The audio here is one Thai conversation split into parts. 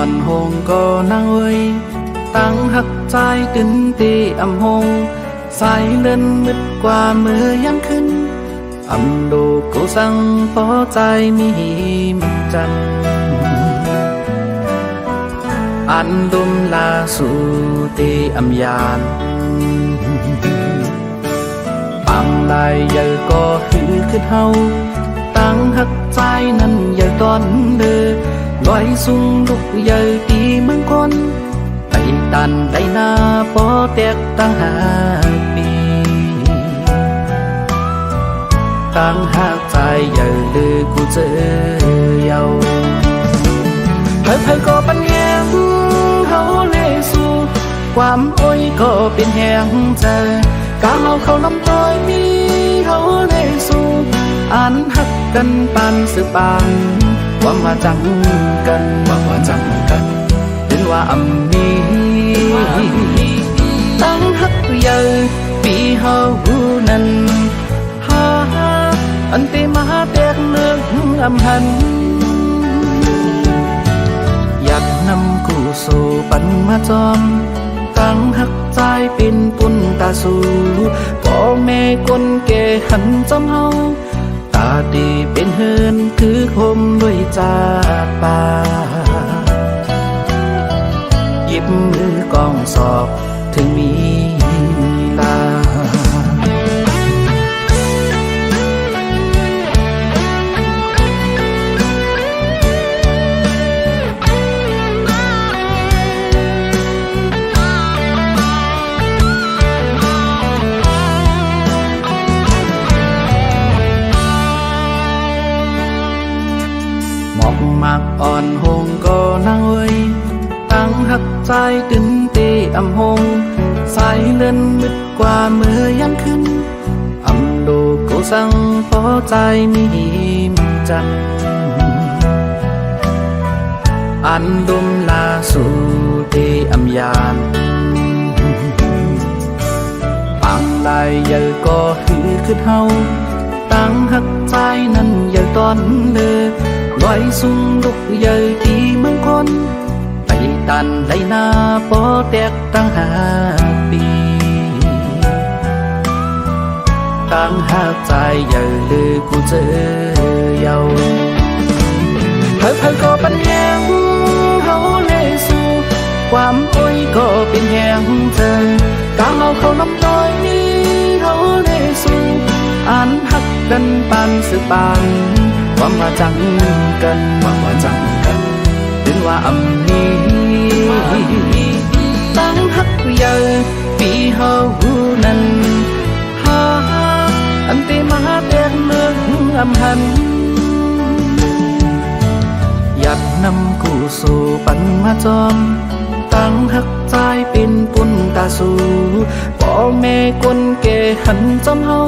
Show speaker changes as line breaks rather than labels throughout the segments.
อนหงก็นางเอ้ยตั้งหักใจตึนตีอำหงสายเล่นมืดกว่าเมื่อยังขึ้นอำดูกูสั่งพอใจมีมันจันอันดุมลาสู่ตีอำยานปังลายใหญ่ก็คือขึ้นเฮาตั้งหักใจนั้นใหญ่ตอนเด้อลอยสูงลุกใหญ่ตีเมืองคนไปตันได้หน้าปอแตกตั้งหาปีตั้งหักใจใหญ่เลยกูเจอเยาเพิ่นก็ปัญญาเฮาเลยสู่ความโอ้ยก็เป็นแหงใจกาเขาลำต้อยมีเฮาเลยสู่อ่านหักกันปานสืบปานว่ามาจังกันเป็นว่าอำมีตั้งหักใหญ่ปีเฮานั้นอันตีมาแตกเลือกอำหันอยากนำกูสู่ปันมาจอมตั้งหักใจเป็นปุ่นตาสู่พ่อแม่คนแก่หันจำเฮาตาดีเป็นเฮินคือคมด้วยจากป่าหยิบมือกองสอบถึงมีลามากอ่อนหงก็นางเอ้ยตั้งหักใจตึนตีอำหงสายเล่นมืดกว่าเมื่อยังขึ้นอำดูกูสั่งพอใจมีมันจันอันดุมลาสู่ตีอำยานปังลายใหญ่ก็คือขึ้นเฮาตั้งหักใจนั้นใหญ่ตอนเด้อลอยสูงลุกใหญ่ตีเมืองคนไปตันได้หน้าปอแตกตั้งหาปีตั้งหาใจใหญ่เลยกูเจอเยาเพิ่นก็ปัญญาเฮาเลยสู่ความโอ้ยก็เป็นแหงเธอกาเขาลำต้อยมีเฮาเลยสู่อ่านหักกันปานสืบปานว่ามาจังกันเป็นว่าอำมีตั้งหักใหญ่ปีเฮานั้นอันตีมาแตกเลือกอำหันอยากนำกูสู่ปันมาจอมตั้งหักใจเป็นปุ่นตาสู่พ่อแม่คนแก่หันจำเฮา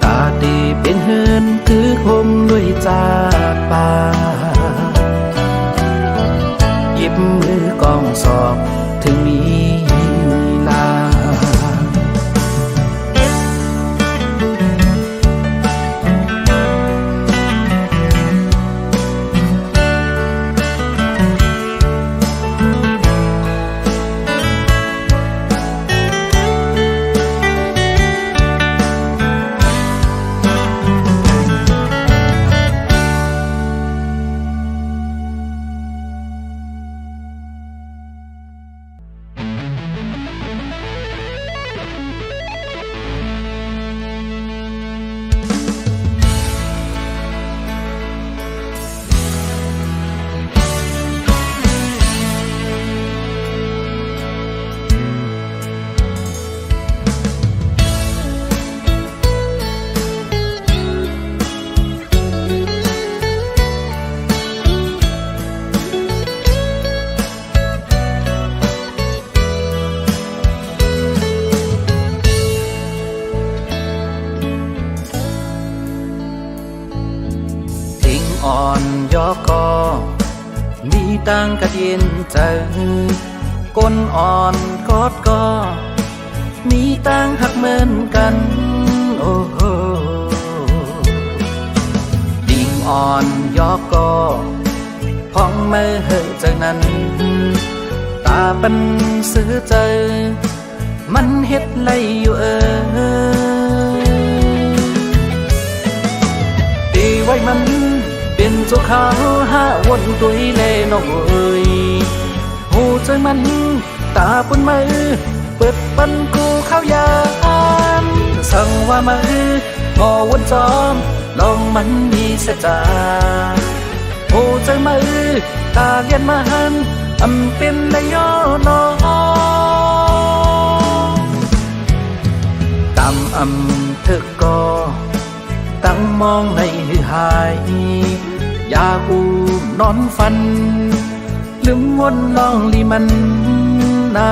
ตาดีเป็นเฮินคือคมด้วยจากป่าหยิบมือกองสอบถึงมีลาอ่อนยอกอมีตั้งกระเย็นเจอก้นอ่อนกอดก็มีตั้งหักเหมือนกันโอ้โหดิ่งอ่อนยอกอพอง มือเจอนั้นตาปันซื้อเจอมันเฮ็ดไรอยู่ตีไว้มันเป็นเจ้าขาวห้าวนตุยเล่นองเอ้ยหูเจอมันตาปุ่นมือเปิดปันกูเข้ายามสั่งว่ามือหอวนจอมลองมันมีเสจาหูเจอมือตาเลียนมาหันอำเป็นนายนตามอำเธอก็ตั้งมองในหายอยากอูนอนฝันลืมวนลองลีมันนา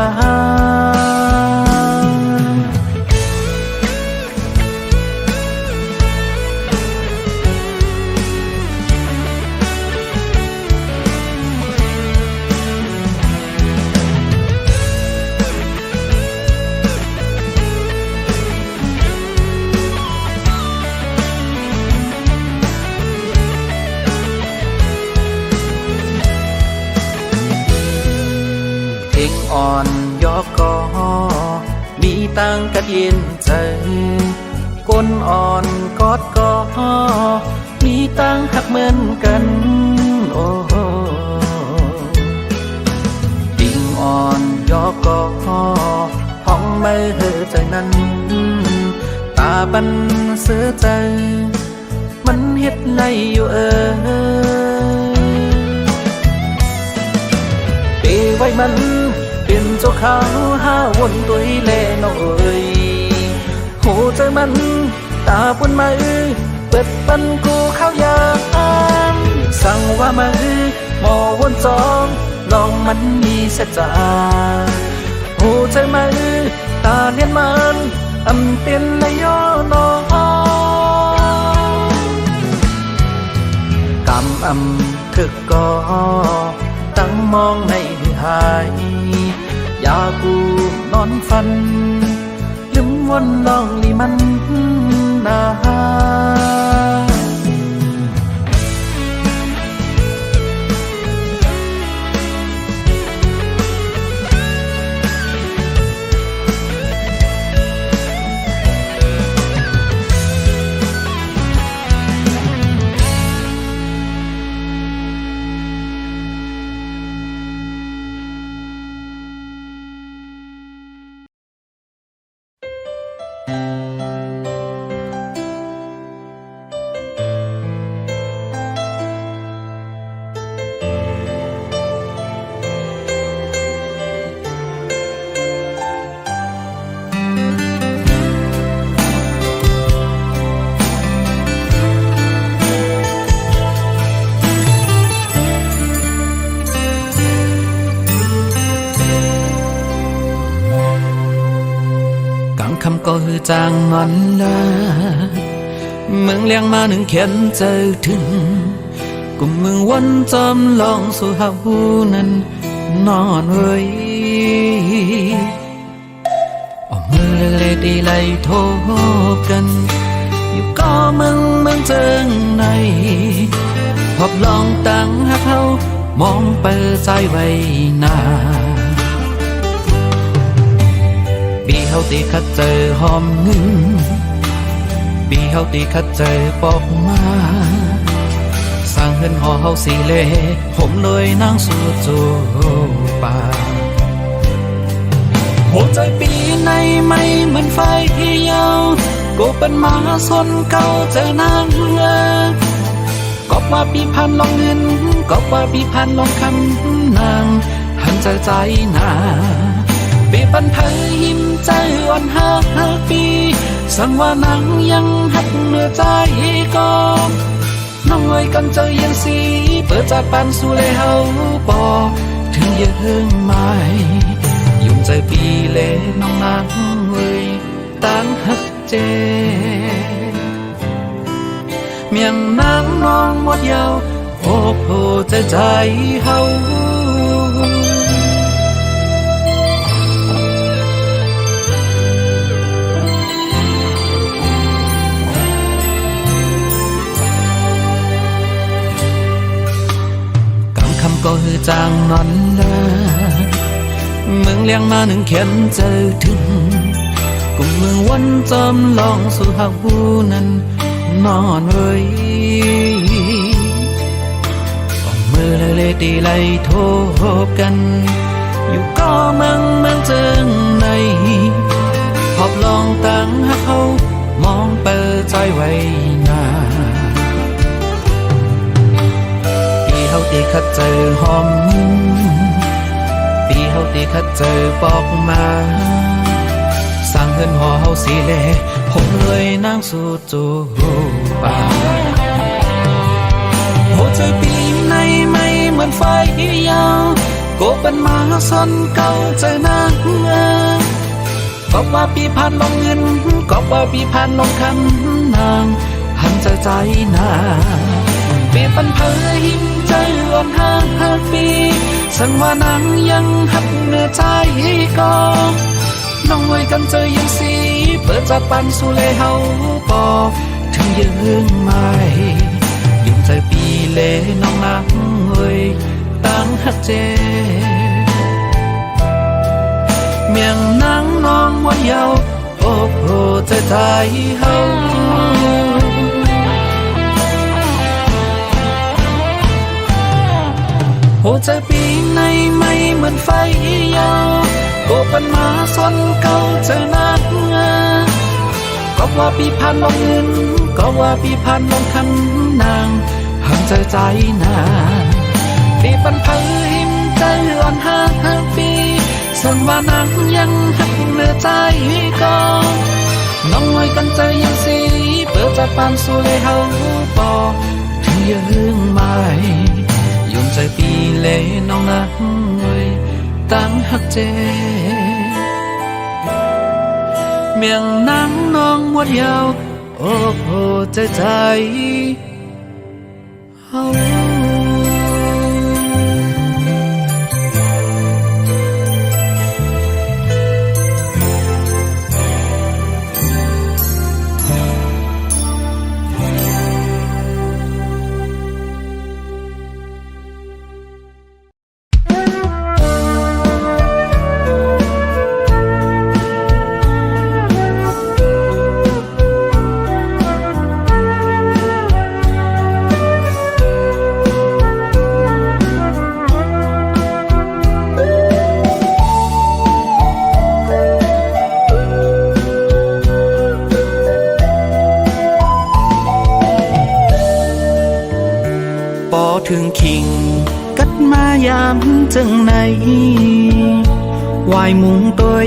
อ่อนยอกกอมีตังกัดเย็นใจก้นอ่อนกอดกอมีตังหักเหมือนกันโอ้ดิ่งอ่อนยอกกอห้องไม่ใจนั้นตาบันเสือใจมันเฮ็ดไรอยู่ปีไว้มันเป็นเจ้าขาวห้าวนตุยเล่นเอ้ยหูใจมันตาปุ่นมือเปิดปันกูเข้ายามสั่งว่ามือหมอวนจองลองมันมีเสจาหูใจมือตาเลียนมันอำเป็นนายนอกำถึกก็ตั้งมองในหายอยากกูนอนฝันลืมวนลองลีมันนาคำก็ฮือจางงอนละเมืองเลี้ยงมาหนึ่งเขียนเจอถึงกุมเมืองวันจำลองสู่หาหูนั้นนอนเว้ยเอามือเล็กๆดีไล่โทบกันอยู่ก็เมืองเจิงในพบลองตั้งหักเขามองเปิดใจไว้หน้าบีเฮาตีคัดเจอหอมหนึ่งบีเฮาตีคัดเจอปอกมาสร้างเฮือนหอเฮาสีเล่ผมเลยนั่งสู่จูป่าหัวใจปีในไม่เหมือนไฟเยาวกูเป็นหมาสนเก่าเจอนางก็ว่าปีพันลองเงินก็ว่าปีพันลองคำนางหันใจหนาปีปันเผยยิ้มใจอ่อนห้าปีสั่งว่านางยังหักเนื้อใจก็น้องเอ้ยกันเจอยังสีเปิดจากปันสู่เลยเฮาปอถึงยังไม่ยุ่งใจปีเลน้องนางเอ้ยตั้งหักเจเมียงน้ำน้องหมดยาวโอ้โหใจเฮา ก็ฮือจางนอนดามึงเลี้ยงมาหนึ่งเข็มเจอถึงกุมมือวันจำลองสู่หักหูนั้นนอนเว้ยมือเลยตีไล่โทบกันอยู่ก็เมืองเจิงในหอบลองตั้งหักเขามองเปิดใจไว้นาปีเขาตีขัดเจอหอมปีเขาตีขัดเจอปอกมาสร้างเฮือนหอเฮาสีเล่ผมเลยนั่งสู่จูป่าโหใจปีในไม่เหมือนไฟยาวโกเป็นมาซอนเก่าเจอนางก็ว่าปีผ่านลงเงินก็ว่าปีผ่านลงคำนางหันใจนาปีปันเผยหิมใจอ่อนห่างปีสันว่านางยังหักเนื้อใจก็น้องไว้กันเจอยังสีเปิดจากปันสู่เลเฮาปอถึงยืนไม่ยุ่งใจปีเลน้องนางเอ้ยตั้งหักเจเมียงนางน้องวันเยาว์โอ้โหใจเฮาโหใจปีในไม่เหมือนไฟยาวโกปันมาซอนเก่าเจอนักก็ว่าปีผ่านลงเงินก็ว่าปีผ่านลงคำนางหันใจนาปีปันเผยหิมใจอ่อนห่างปีส่วนว่านางยังหักเนื้อใจก็น้องไว้กันใจยังสีเปิดจากปานสู่เลยเฮาปอถึงยืนไม่ยุ่งใจปีเลยน้องนางเอ้ยตั้งหักเจเมียงนางน้องมดยาวโอ้โหใจเฮาถึงคิงกัดมายามจังไหนวายมุงตัว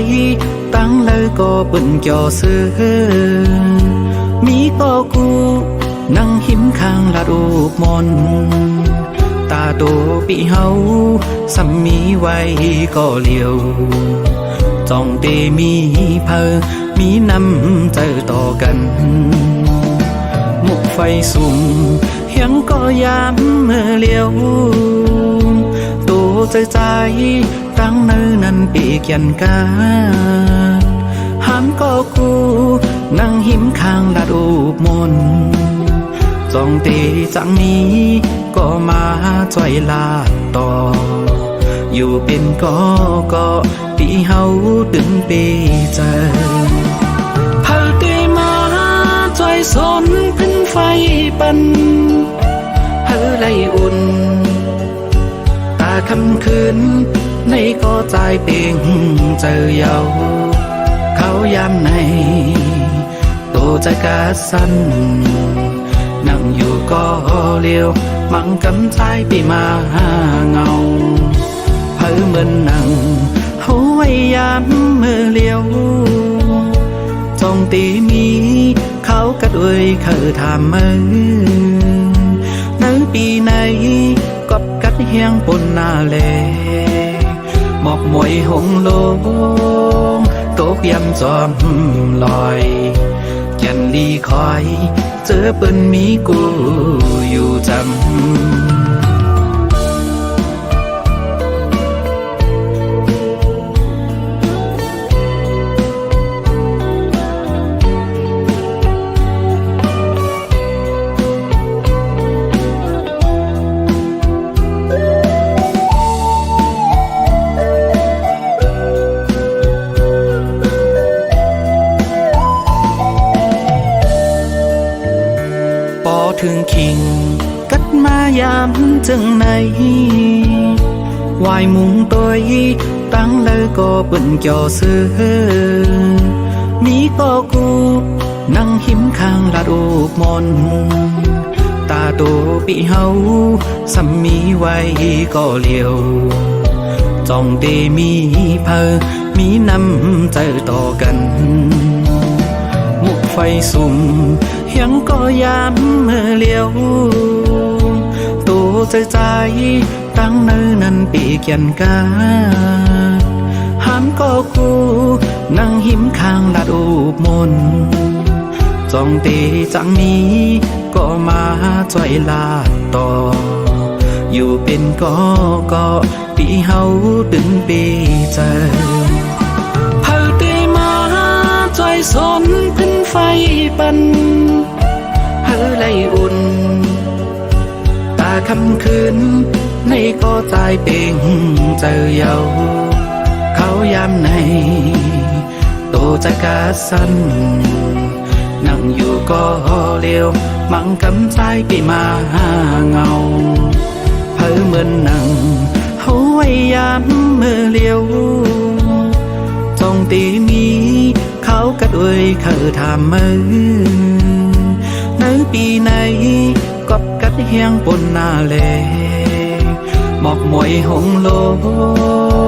ตั้งเลยก็ปุ่นจ่อเสือมีก็กูนั่งหิมข้างละรูปมนตาโตปีเฮาสัมมีไว้ก็เลียวจ้องเตมีเพอมีน้ำใจต่อกันมุกไฟสุ่มยังก็ยามเมื่อเลี้ยวตัวใจตั้งเนื้อนั้นปีกยันกาหันก็กูนั่งหิมข้างละรูปมนจ้องตีจังนี้ก็มาจ่อยลาดต่ออยู่เป็นก็ปีเฮาตึงปีเจอพาเกมาจ่อยสนขึ้นไฟปันเฮอไลอุ่นตาคำคืนในก็ใจเป่งเจอเยาเขายามในโตใจกาสั้นนั่งอยู่ก็เลี้ยวมังกำใจปีมาเงาเพิ่เหมือนนั่งหัวยามเมื่อเลี้ยวจงตีมีเขากระด้วยเขาทำมือในปีไหนกับกัดเฮียงปนนาเลหมอกมวยหงลงตกยำจอมลอยยันลีคอยเจอเปิ้นมีกูอยู่จำ ปอถึงคิงกัดมายามจึงไหนวายมุงตัวตั้งเลยก็เปิ่นเกี่ยวซื้อมีก็กูนั่งหิมข้างลาดูกมนตาโตปีเฮาสัมมีไว้ก็เลียวจ้องเดมีเพอมีน้ำใจต่อกันมุกไฟสุ่มยังก็ยามเมื่อเลียวตัวใจตั้งเนื้อนั้นปีเกียนกาหันก็กูนั่งหิมข้างลาดูกมนจ้องเตจังนี้ก็มาจ่อยลาดต่ออยู่เป็นก็ปีเฮาดึงปีเจอเผาเตมาจ่อยสนขึ้นไฟปันเฮาไล่อุ่นตาคำคืนในก็ใจเป่งเจอเยาเขายามในโตจะกาสันนั่งอยู่ก็เลี้ยวมังกำใจไปมาเงาเพ้อเหมือนนั่งเฮาไว้ยามเมื่อเลี้ยวจ้องตีมีเขากระด้วยเขาทำมือในปีไหนกอบกัดเฮียงปนนาเลหมอกมวยหงโล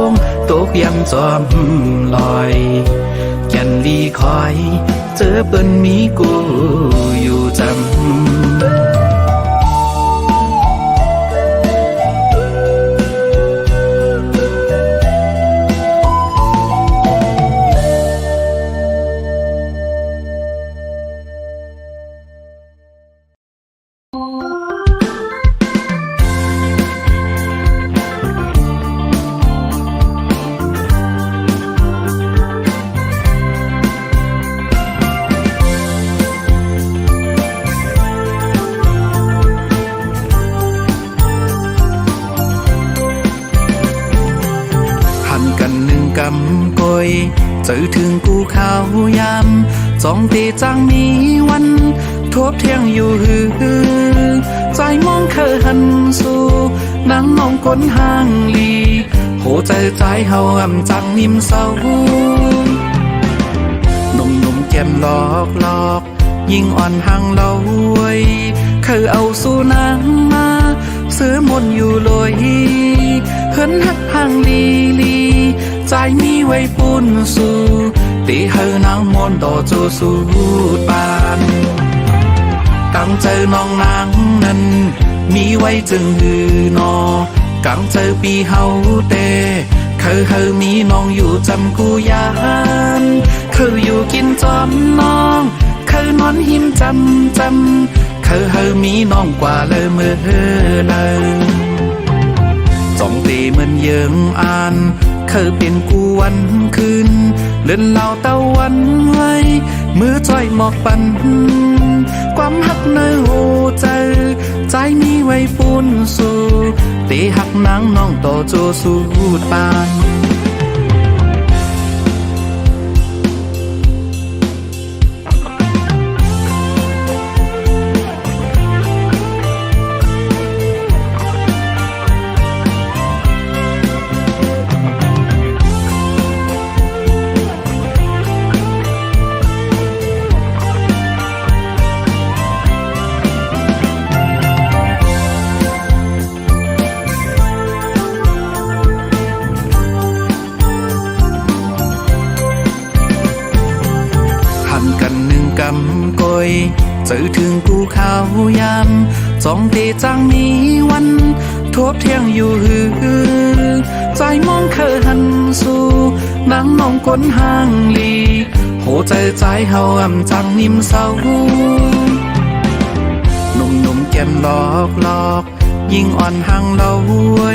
งตกยำจอมลอยแก่นลีคอยเจอเปิ้นมีกูอยู่จำกำกอยเจอถึงกูข้าวยามจ้องตีจังมีวันทบเที่ยงอยู่หือใจมองเคยหันสู่นั่งมองก้นห้างลีโหใจเฮาอ่ำจังนิ่มเศร้าหนุ่มแก้มหลอกยิ่งอ่อนห่างเราไว้เคยเอาสู่นางมาซื้อมนอยู่ลอยเฮินหักห่างลีใจมีไว้ปุ่นสู่ตีเฮานางมนต่อจูสู่ปานกังเจอน้องนางนั้นมีไว้จึงหือนอกังเจอปีเฮาเตเคยมีน้องอยู่จำกูยานเคยอยู่กินจอมน้องเคยนอนหิมจำเคยมีน้องกว่าเลยเมื่อเลยจ้องตีเหมือนเยิงอ่านเคยเป็นกูวันคืนเลื่อนเหล่าตะวันไว้มือจ้อยหมอกปันความหักในหูใจมีไว้ปุ่นสู่ตีหักนางน้องต่อโจสู่ปานกำกอยเจอถึงกูข้าวยามจ้องเตจังมีวันทบเที่ยงอยู่หือใจมองเคยหันสู่นั่งมองก้นห้างลีโหใจเฮาอ่ำจังนิ่มเศร้าหนุ่มแก้มหลอกยิ่งอ่อนห่างเราไว้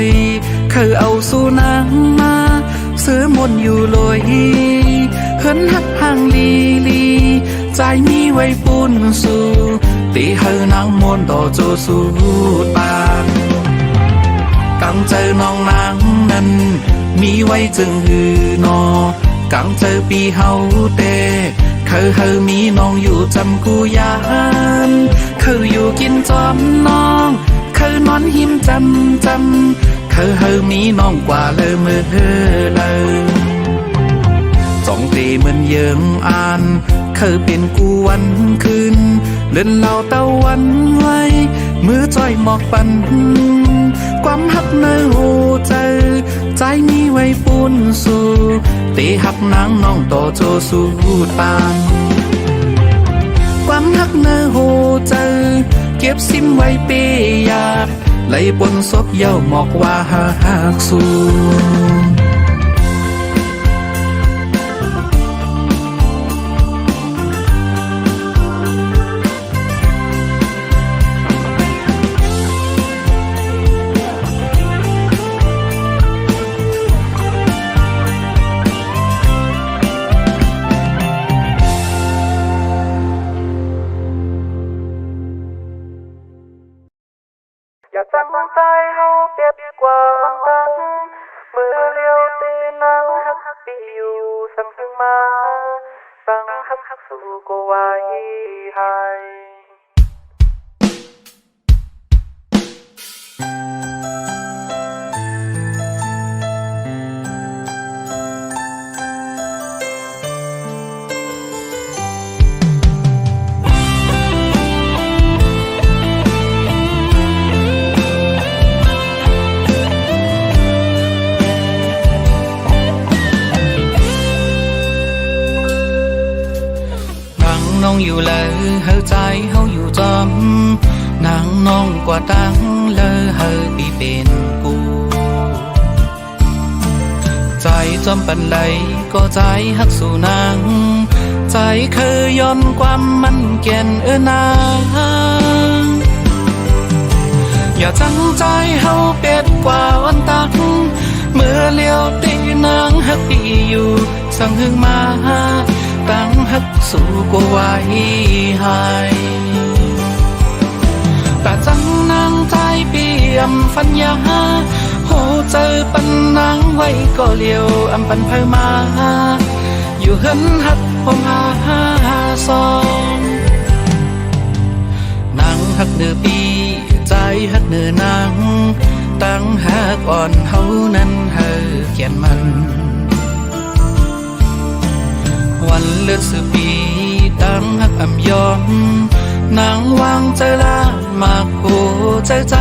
เคยเอาสู่นางมาซื้อมนอยู่ลอยเฮินหักห่างลีใจมีไว้ปุ่นสู่ตีเฮานางมนต่อโจสู่ปานกังเจอน้องนางนั้นมีไว้จึงหือนอกังเจอปีเฮาเตเคยมีน้องอยู่จำกูยานเคยอยู่ จอมน้องเคยนอนหิมจำเคยเฮอมีน้องกว่าเลยมือเลยสองตีเหมือนเยิงอ่านเคยเป็นกูวันคืนเล่นเหล่าตะวันไว้มือจ้อยหมอกปันความหักในหูใจมีไว้ปูนสู่ตีหักนางน้องต่อโจสู่ปานความหักในหูใจเก็บซิมไว้เปียดไหลบนศพเย้าหมอกว่าหักสู่
อย่าสั่งใจเฮาเปรียบกว่าอันตันมือเลี้ยวตีนังหักปีอยู่สั่งถึงมาสั่งหักสู่ก็ไว้ให้
น้องอยู่เลยเฮอใจเฮาอยู่จอมนางน้องกว่าตั้งเลยเฮอปีเป็นกูใจจอมปันไหลก็ใจหักสู่นางใจเคยย้อนความมันแก่นนางอย่าจังใจเฮาเป็ดกว่าวันตักเมื่อเลี้ยวตีนางหักปีอยู่สั่งหึงมาตั้งหักสู่ก็ไว้ให้แต่จังนางใจเปี่ยมฟัญญาโหเจอปันนางไว้ก็เลี้ยวอำปันเพอมาอยู่เหินหักพงหาซองนางหักเนื้อปีใจหักเนื้อนางตั้งหักอ่อนเฮานั้นเฮอเขียนมันวันเลือดสืบปีตั้งหักอ่ำยอมนางวางใจละมากโหใจ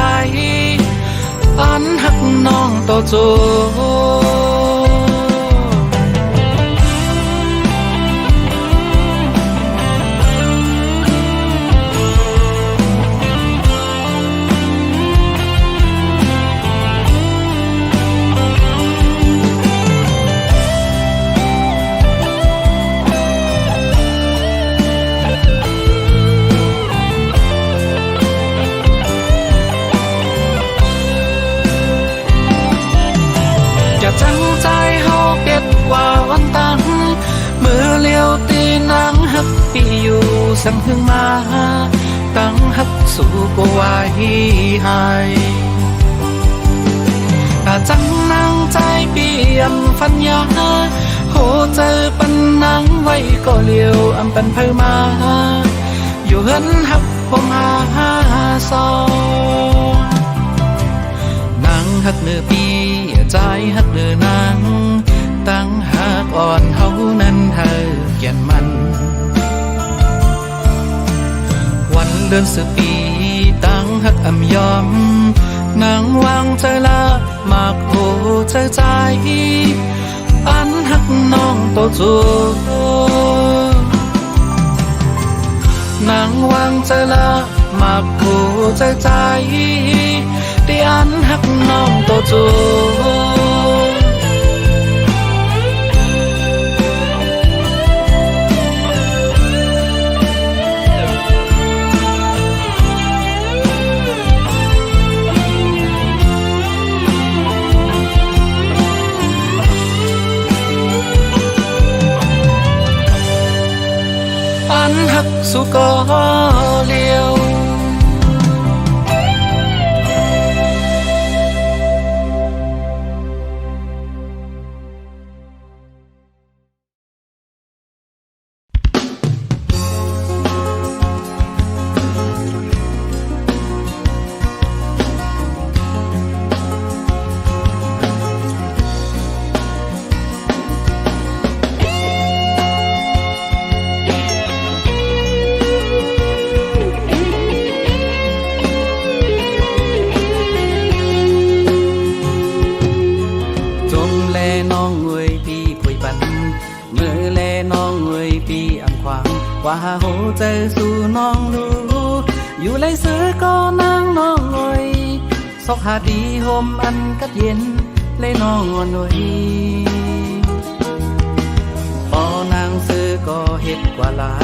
อันหักน้องต่อโจจังใจเฮาเปียดกว่าวันตันมือเลี้ยวตีนางหักปีอยู่สั่งหึงมาตั้งหักสู่ก็ไว้ให้แต่จังนางใจเปี่ยมฟัญญาโหเจอปันนางไว้ก็เลี้ยวอำปันเพอมาอยู่เหินหักพงหาซองนางหักเนื้อปีใจหักเนื้อนางตั้งหักอ่อนเฮานั้นเธอแก่นมันวันเดือนสืบปีตั้งหักอ่ำยอมนางวางใจละมากโหใจอันหักน้องโตจูนางวางใจละมากโหใจที่อันหักน้องโตจูอันหักสู่ก็เลี้ยว ว่าโหเจอสู่น้องรู้อยู่ไรเสือก็นางน้องงอยซอกหาดีโฮมอันกัดเย็นเลยน้องอ่อนหน่อยปอนางซื้อก็เฮ็ดกว่าลา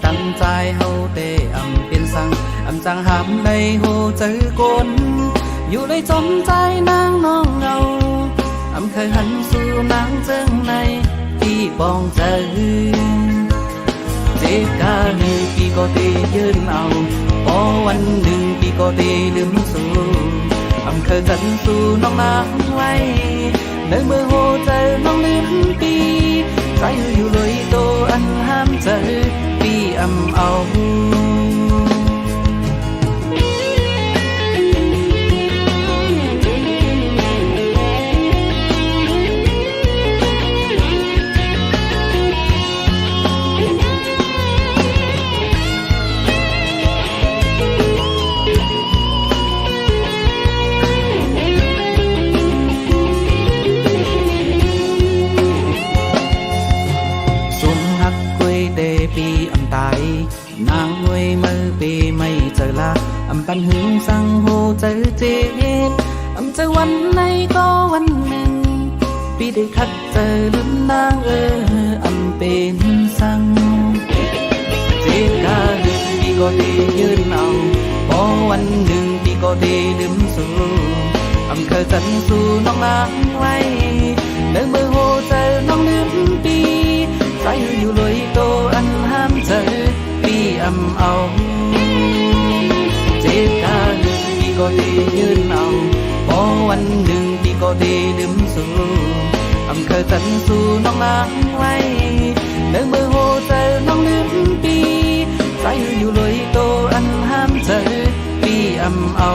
ตั้งใจเฮาเตอำเป็นสังอำจังหามในโหเจอกนอยู่เลยจนใจนางน้องเงาอำเคยหันสู่นางเจิงในที่ปองเจอเจ็บกาลือพี่ก็ตียืนเอาพอวันหนึ่งพี่ก็ตีลืมสู่อำเคยกันสู่น้องนางไว้ในเมื่อโหเจอน้องลืมปีใจอยู่เลยโตอันห้ามเจอพี่อำเอาปีอำตายนางหวยมือปีไม่เจอละอำปันหึงสังโหเจอเจ็บอำเจอวันไหนก็วันหนึ่งปีได้คัดเจอลืมนางอำเป็นสังเจ็บกาลืมปีก็ดียืนเอาพอวันหนึ่งปีก็ดีลืมสู่อำเคยกันสู่น้องนางไว้ในเมื่อโหเจอน้องลืมปีใจอยู่เลยโตอันห้ามเจอพี่อำเอาเจ็บกาลืมพี่ก็ดียืนเอาพอวันหนึ่งพี่ก็ดีลืมสู่อำเคยกันสู่น้องนางไว้ในเมื่อโหเจอน้องลืมปีใจอยู่เลยโตอันห้ามเจอพี่อำเอา